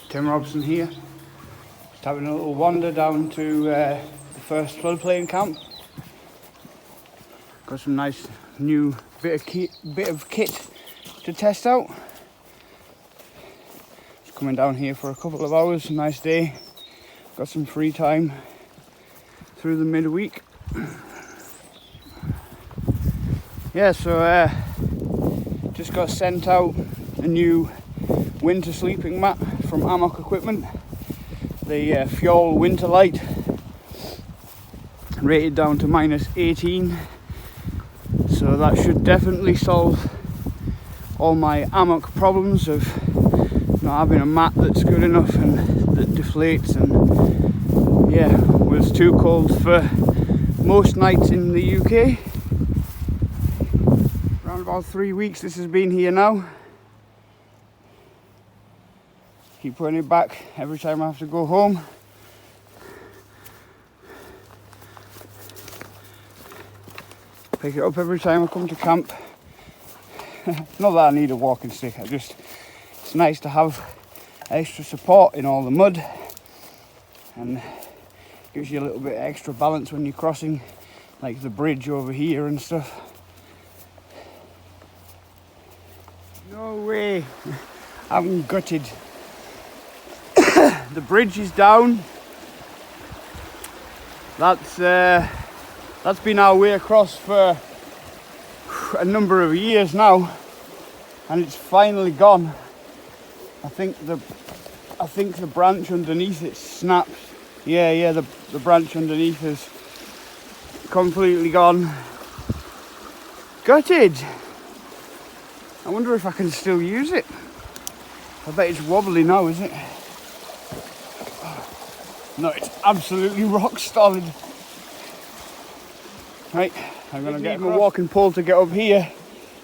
Tim Robson here, just having a little wander down to the first floodplain camp. Got some nice new bit of kit to test out. Just coming down here for a couple of hours, nice day. Got some free time through the midweek. Yeah, so just got sent out a new winter sleeping mat from Hammock equipment, the Fjol winter light, rated down to -18, so that should definitely solve all my hammock problems of not having a mat that's good enough and that deflates, and yeah, was too cold for most nights in the UK. Around about 3 weeks this has been here now. Keep putting it back every time I have to go home. Pick it up every time I come to camp. Not that I need a walking stick, it's nice to have extra support in all the mud, and gives you a little bit extra balance when you're crossing like the bridge over here and stuff. No way, I'm gutted. The bridge is down. That's been our way across for a number of years now, and it's finally gone. I think the branch underneath it snapped. Yeah, the branch underneath is completely gone. Gutted. I wonder if I can still use it. I bet it's wobbly now, is it? No, it's absolutely rock solid. Right, I'm gonna get my walking pole to get up here.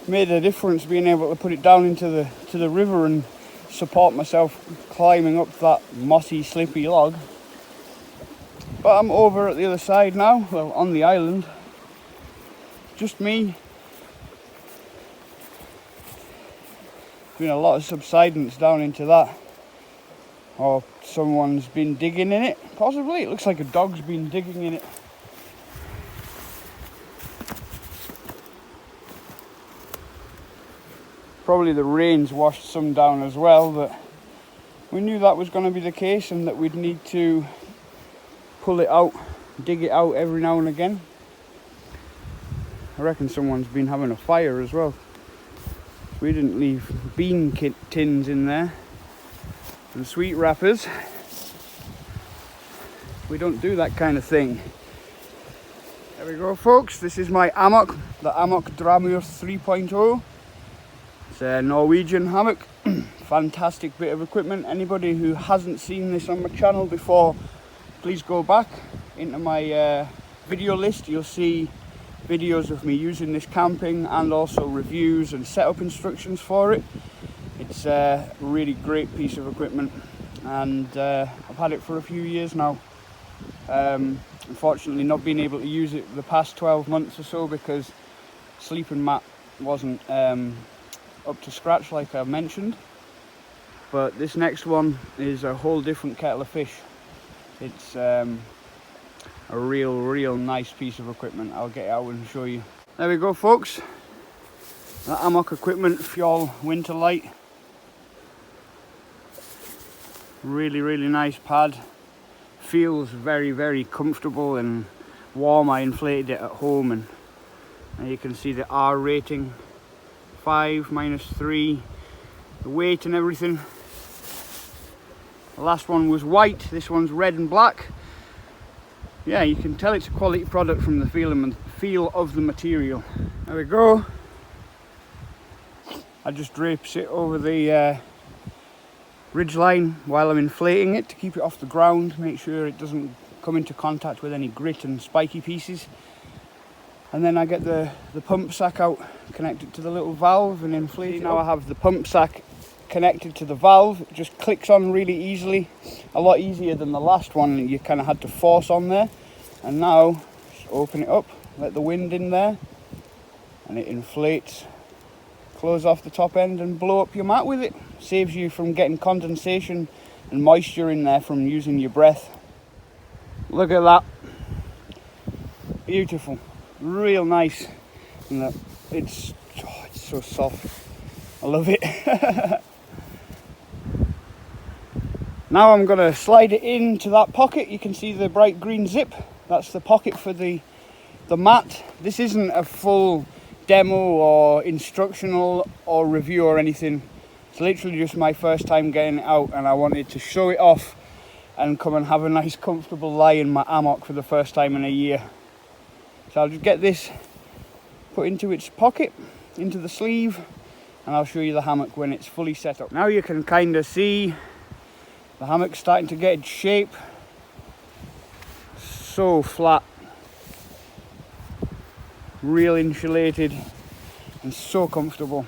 Made a difference being able to put it down into the river and support myself climbing up that mossy, slippy log. But I'm over at the other side now, well, on the island. Just me. Been a lot of subsidence down into that. Or someone's been digging in it, possibly. It looks like a dog's been digging in it. Probably the rain's washed some down as well, but we knew that was going to be the case and that we'd need to pull it out, dig it out every now and again. I reckon someone's been having a fire as well. We didn't leave bean tins in there and sweet wrappers. We don't do that kind of thing. There we go, folks. This is my hammock, the Hammock Dramur 3.0. It's a Norwegian hammock. Fantastic bit of equipment. Anybody who hasn't seen this on my channel before, please go back into my video list. You'll see videos of me using this camping and also reviews and setup instructions for it. It's a really great piece of equipment, and I've had it for a few years now. Unfortunately not been able to use it the past 12 months or so because sleeping mat wasn't up to scratch like I mentioned. But this next one is a whole different kettle of fish. It's a real nice piece of equipment. I'll get it out and show you. There we go, folks. That Hammock equipment, Fjol winter light. Really nice pad. Feels very comfortable and warm. I inflated it at home, and you can see the R rating, 5 -3, the weight and everything. The last one was white, this one's red and black. Yeah, you can tell it's a quality product from the feel of the material. There we go. I just drape it over the ridge line while I'm inflating it to keep it off the ground, make sure it doesn't come into contact with any grit and spiky pieces. And then I get the pump sack out, connect it to the little valve and inflate it. Now I have the pump sack connected to the valve. It just clicks on really easily, a lot easier than the last one. You kind of had to force on there. And now just open it up, let the wind in there, and it inflates close off the top end and blow up your mat with it. Saves you from getting condensation and moisture in there from using your breath. Look at that. Beautiful. Real nice. And it's so soft. I love it. Now I'm going to slide it into that pocket. You can see the bright green zip. That's the pocket for the mat. This isn't a full demo or instructional or review or anything. It's literally just my first time getting it out, and I wanted to show it off and come and have a nice comfortable lie in my hammock for the first time in a year. So I'll just get this put into its pocket, into the sleeve, and I'll show you the hammock when it's fully set up. Now you can kind of see the hammock starting to get its shape. So flat, real insulated, and so comfortable.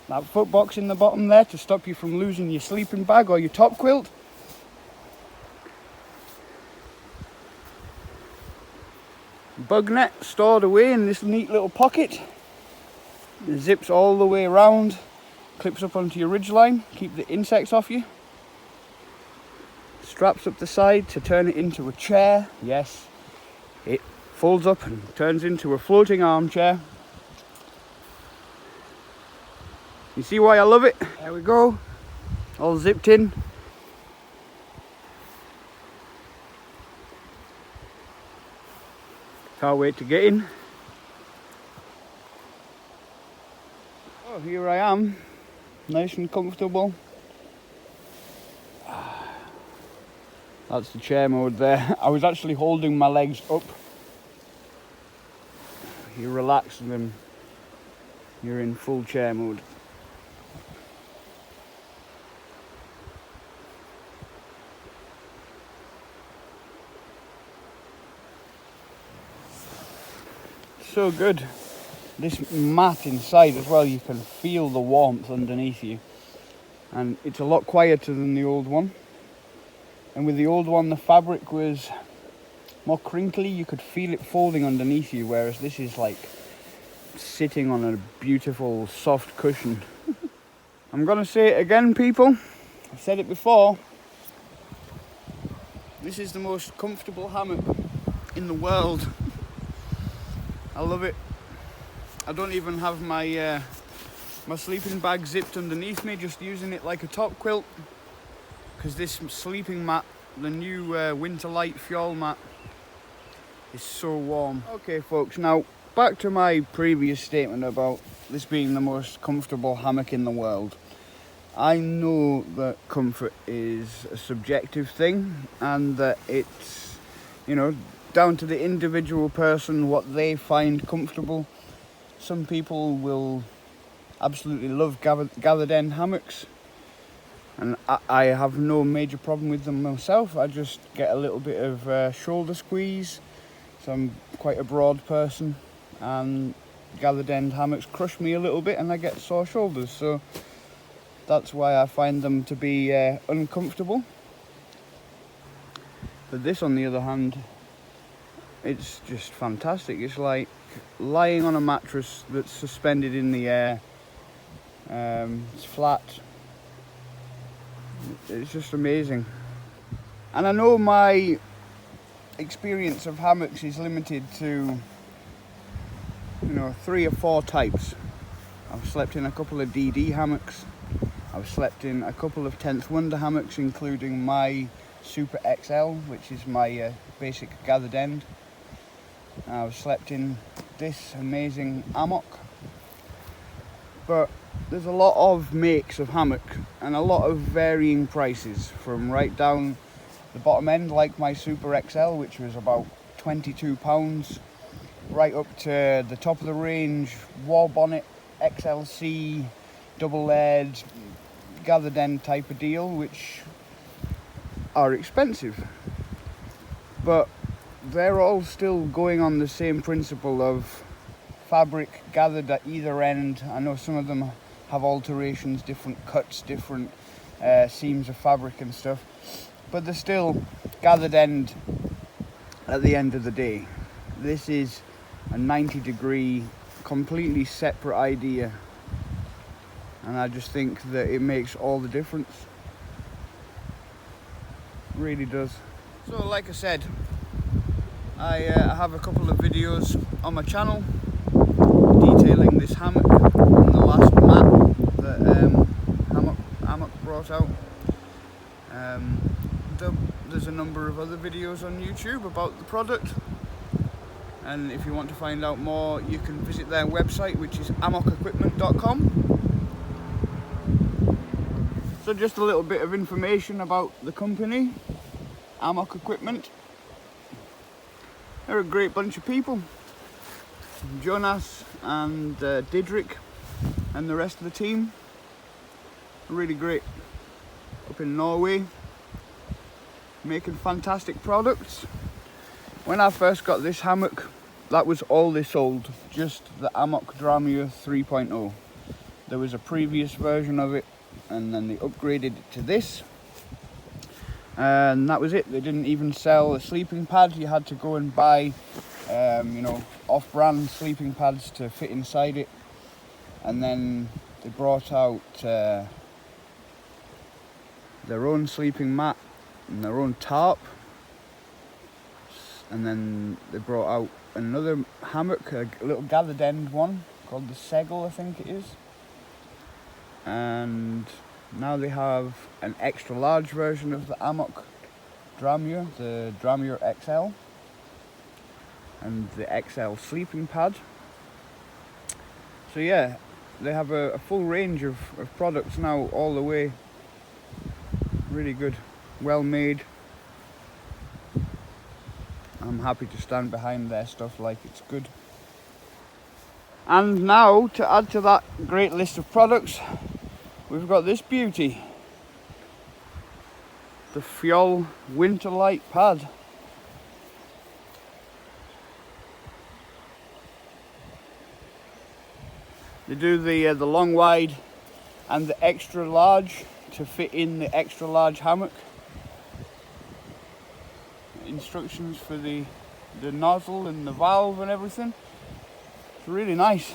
That foot box in the bottom there to stop you from losing your sleeping bag or your top quilt. Bug net stored away in this neat little pocket. It zips all the way around, clips up onto your ridgeline, keep the insects off you. Straps up the side to turn it into a chair. Yes, it folds up and turns into a floating armchair. You see why I love it? There we go, all zipped in. Can't wait to get in. Oh, here I am, nice and comfortable. That's the chair mode there. I was actually holding my legs up. You relax and then you're in full chair mode. So good. This mat inside as well, you can feel the warmth underneath you. And it's a lot quieter than the old one. And with the old one, the fabric was more crinkly. You could feel it folding underneath you, whereas this is like sitting on a beautiful soft cushion. I'm gonna say it again, people. I've said it before. This is the most comfortable hammock in the world. I love it. I don't even have my my sleeping bag zipped underneath me, just using it like a top quilt. Because this sleeping mat, the new Winter Light Fjol mat, is so warm. Okay folks, now back to my previous statement about this being the most comfortable hammock in the world. I know that comfort is a subjective thing, and that it's, you know, down to the individual person what they find comfortable. Some people will absolutely love gathered end hammocks, and I have no major problem with them myself. I just get a little bit of shoulder squeeze, so I'm quite a broad person, and gathered end hammocks crush me a little bit and I get sore shoulders, so that's why I find them to be uncomfortable. But this, on the other hand, it's just fantastic. It's like lying on a mattress that's suspended in the air. It's flat. It's just amazing. And I know my experience of hammocks is limited to, you know, 3 or 4 types. I've slept in a couple of DD hammocks. I've slept in a couple of 10th Wonder hammocks, including my Super XL, which is my basic gathered end. I've slept in this amazing Hammock. But there's a lot of makes of hammock and a lot of varying prices, from right down the bottom end, like my Super XL, which was about £22, right up to the top of the range wall bonnet XLC double layered gathered end type of deal, which are expensive, but they're all still going on the same principle of fabric gathered at either end. I know some of them have alterations, different cuts, different seams of fabric and stuff, but they're still gathered end at the end of the day. This is a 90-degree, completely separate idea and I just think that it makes all the difference. It really does. So like I said, I have a couple of videos on my channel detailing this hammock and the last mat that Hammock brought out. There's a number of other videos on YouTube about the product, and if you want to find out more, you can visit their website, which is hammockequipment.com. So just a little bit of information about the company, Hammock Equipment. They're a great bunch of people. Jonas and Didrik and the rest of the team are really great. Up in Norway, making fantastic products. When I first got this hammock, that was all they sold, just the Hammock Dramur 3.0. There was a previous version of it, and then they upgraded it to this, and that was it. They didn't even sell a sleeping pad. You had to go and buy you know, off-brand sleeping pads to fit inside it, and then they brought out their own sleeping mat and their own tarp, and then they brought out another hammock, a little gathered end one called the Segel, I think it is, and now they have an extra large version of the Hammock Dramur, the Dramur XL, and the XL sleeping pad. So yeah, they have a full range of products now all the way. Really good, well made. I'm happy to stand behind their stuff like it's good. And now, to add to that great list of products, we've got this beauty, the Fjol Winter Light Pad. They do the long wide and the extra large to fit in the extra large hammock. Instructions for the nozzle and the valve and everything. It's really nice.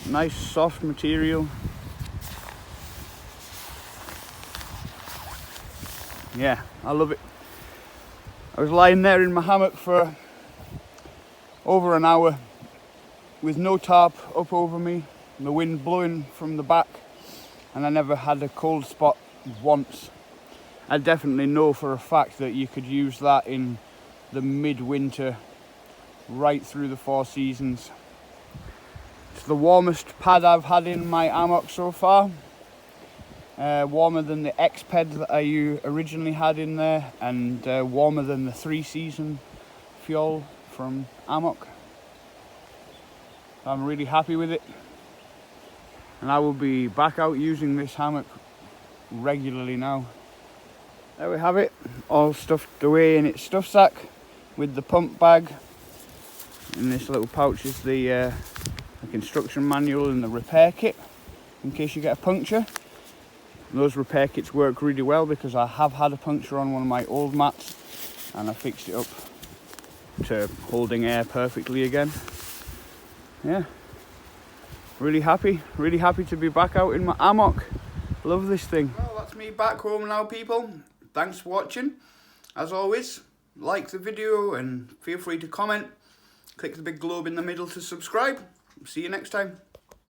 Nice soft material. Yeah, I love it. I was lying there in my hammock for over an hour with no tarp up over me, the wind blowing from the back, and I never had a cold spot once. I definitely know for a fact that you could use that in the midwinter, right through the 4 seasons. It's the warmest pad I've had in my hammock so far. Warmer than the X-Ped that I originally had in there, and warmer than the 3-season Fjol from Hammock. I'm really happy with it, and I will be back out using this hammock regularly now. There we have it, all stuffed away in its stuff sack with the pump bag. In this little pouch is the instruction manual and the repair kit in case you get a puncture. And those repair kits work really well because I have had a puncture on one of my old mats and I fixed it up to holding air perfectly again. Yeah, really happy to be back out in my hammock. Love this thing. Well, that's me back home now, people. Thanks for watching. As always, like the video and feel free to comment. Click the big globe in the middle to subscribe. See you next time.